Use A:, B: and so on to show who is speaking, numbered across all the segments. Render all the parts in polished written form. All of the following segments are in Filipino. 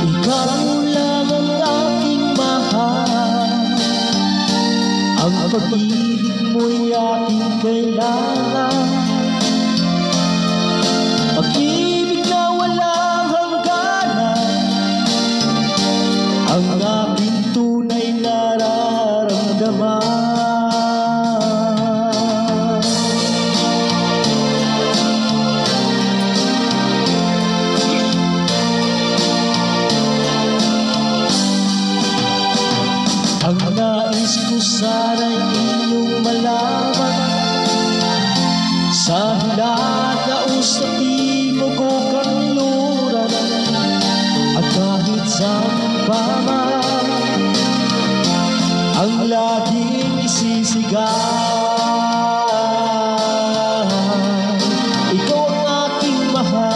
A: Ikaw lang ang aking mahal, ang pag-ibig mo'y aking kailangan. Pag-ibig na walang hangganan, ang aking tunay nararamdaman. Ang nais ko sana'y inyong malaman, sa hilaga o sa timog o kanluran, at kahit saan pa man, ang laging isisigaw, ikaw ang aking mahal.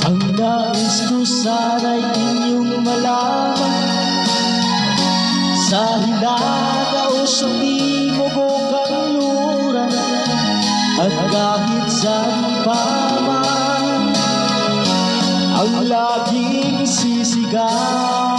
A: Ang nais ko sana'y inyong malaman, sa hilaga o sa timog o kanluran, at kahit saan pa man, ang laging sisigaw,